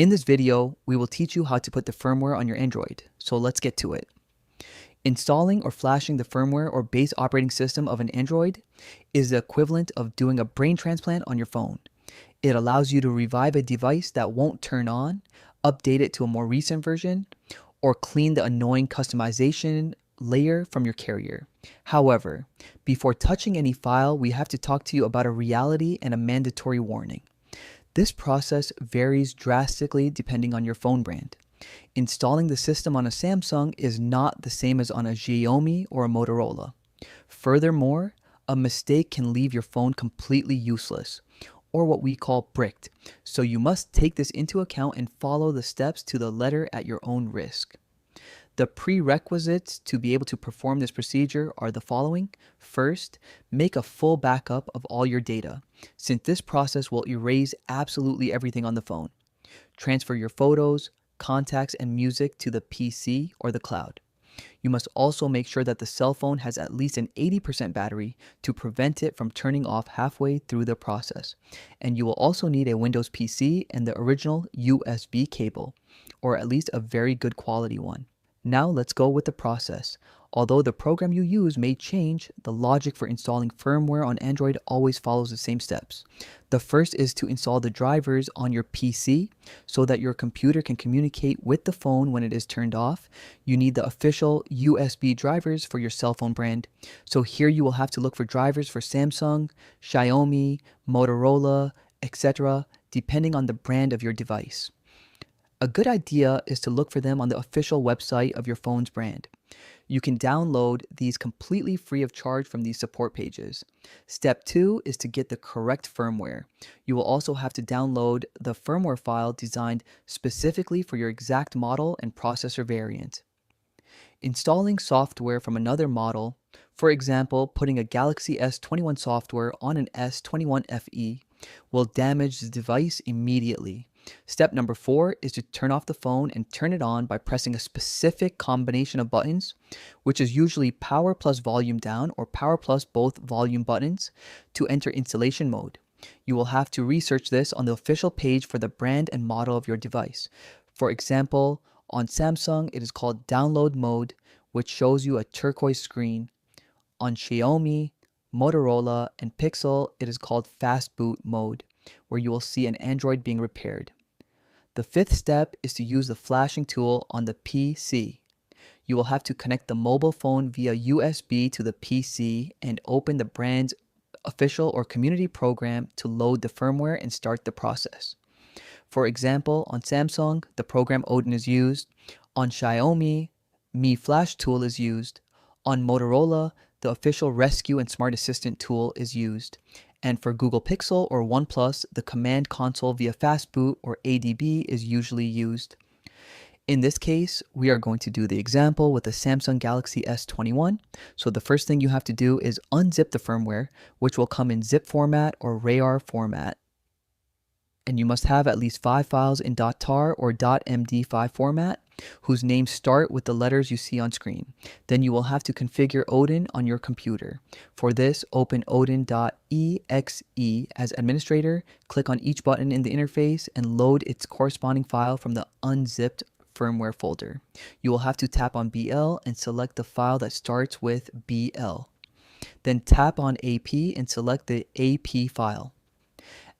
In this video, we will teach you how to put the firmware on your Android, so let's get to it. Installing or flashing the firmware or base operating system of an Android is the equivalent of doing a brain transplant on your phone. It allows you to revive a device that won't turn on, update it to a more recent version, or clean the annoying customization layer from your carrier. However, before touching any file, we have to talk to you about a reality and a mandatory warning. This process varies drastically depending on your phone brand. Installing the system on a Samsung is not the same as on a Xiaomi or a Motorola. Furthermore, a mistake can leave your phone completely useless, or what we call bricked, so you must take this into account and follow the steps to the letter at your own risk. The prerequisites to be able to perform this procedure are the following. First, make a full backup of all your data, since this process will erase absolutely everything on the phone. Transfer your photos, contacts, and music to the PC or the cloud. You must also make sure that the cell phone has at least an 80% battery to prevent it from turning off halfway through the process. And you will also need a Windows PC and the original USB cable, or at least a very good quality one. Now let's go with the process. Although the program you use may change, the logic for installing firmware on Android always follows the same steps. The first is to install the drivers on your PC so that your computer can communicate with the phone when it is turned off. You need the official USB drivers for your cell phone brand. So here you will have to look for drivers for Samsung, Xiaomi, Motorola, etc., depending on the brand of your device. A good idea is to look for them on the official website of your phone's brand. You can download these completely free of charge from these support pages. Step 2 is to get the correct firmware. You will also have to download the firmware file designed specifically for your exact model and processor variant. Installing software from another model, for example, putting a Galaxy S21 software on an S21 FE, will damage the device immediately. Step number 4 is to turn off the phone and turn it on by pressing a specific combination of buttons, which is usually power plus volume down or power plus both volume buttons to enter installation mode. You will have to research this on the official page for the brand and model of your device. For example, on Samsung it is called download mode, which shows you a turquoise screen. On Xiaomi, Motorola, and Pixel it is called fast boot mode, where you will see an Android being repaired. The 5th step is to use the flashing tool on the PC. You will have to connect the mobile phone via USB to the PC and open the brand's official or community program to load the firmware and start the process. For example, on Samsung, the program Odin is used. On Xiaomi, Mi Flash tool is used. On Motorola, the official Rescue and Smart Assistant tool is used. And for Google Pixel or OnePlus, the command console via fastboot or ADB is usually used. In this case, we are going to do the example with the Samsung Galaxy S21. So the first thing you have to do is unzip the firmware, which will come in zip format or RAR format. And you must have at least 5 files in .tar or .md5 format, whose names start with the letters you see on screen. Then you will have to configure Odin on your computer. For this, open odin.exe as administrator, click on each button in the interface, and load its corresponding file from the unzipped firmware folder. You will have to tap on BL and select the file that starts with BL. Then tap on AP and select the AP file.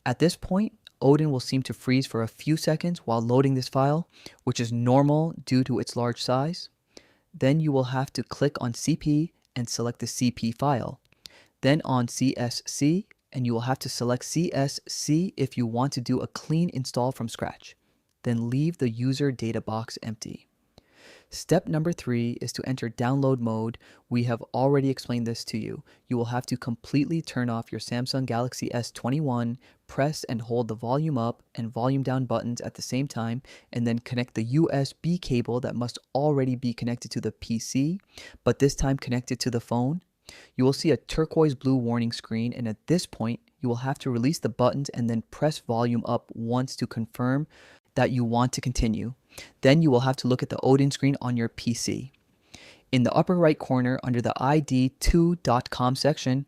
At this point, Odin will seem to freeze for a few seconds while loading this file, which is normal due to its large size. Then you will have to click on CP and select the CP file. Then on CSC, and you will have to select CSC if you want to do a clean install from scratch. Then leave the user data box empty. Step number 3 is to enter download mode. We have already explained this to you. You will have to completely turn off your Samsung Galaxy S21, press and hold the volume up and volume down buttons at the same time, and then connect the USB cable that must already be connected to the PC, but this time connected to the phone. You will see a turquoise blue warning screen, and at this point, you will have to release the buttons and then press volume up once to confirm that you want to continue. Then you will have to look at the Odin screen on your PC. In the upper right corner under the id2.com section,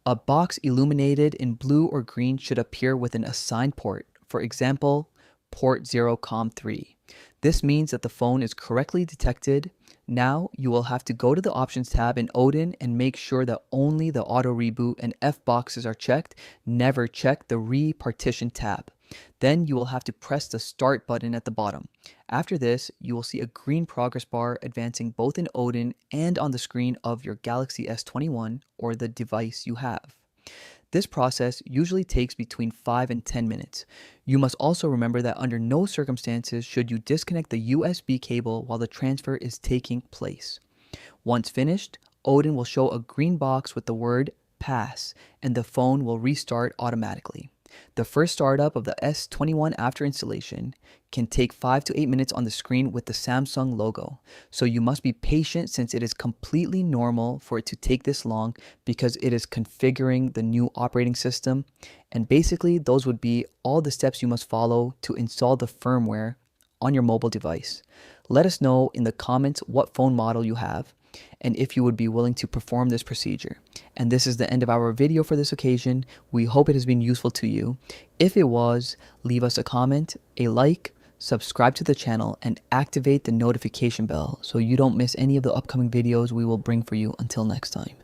a box illuminated in blue or green should appear with an assigned port. For example, port 0com3. This means that the phone is correctly detected. Now you will have to go to the options tab in Odin and make sure that only the auto reboot and F boxes are checked. Never check the repartition tab. Then you will have to press the start button at the bottom. After this, you will see a green progress bar advancing both in Odin and on the screen of your Galaxy S21 or the device you have. This process usually takes between 5 and 10 minutes. You must also remember that under no circumstances should you disconnect the USB cable while the transfer is taking place. Once finished, Odin will show a green box with the word pass, and the phone will restart automatically. The first startup of the S21 after installation can take 5 to 8 minutes on the screen with the Samsung logo. So you must be patient since it is completely normal for it to take this long because it is configuring the new operating system. And basically those would be all the steps you must follow to install the firmware on your mobile device. Let us know in the comments what phone model you have and if you would be willing to perform this procedure. And this is the end of our video for this occasion. We hope it has been useful to you. If it was, leave us a comment, a like, subscribe to the channel, and activate the notification bell so you don't miss any of the upcoming videos we will bring for you. Until next time.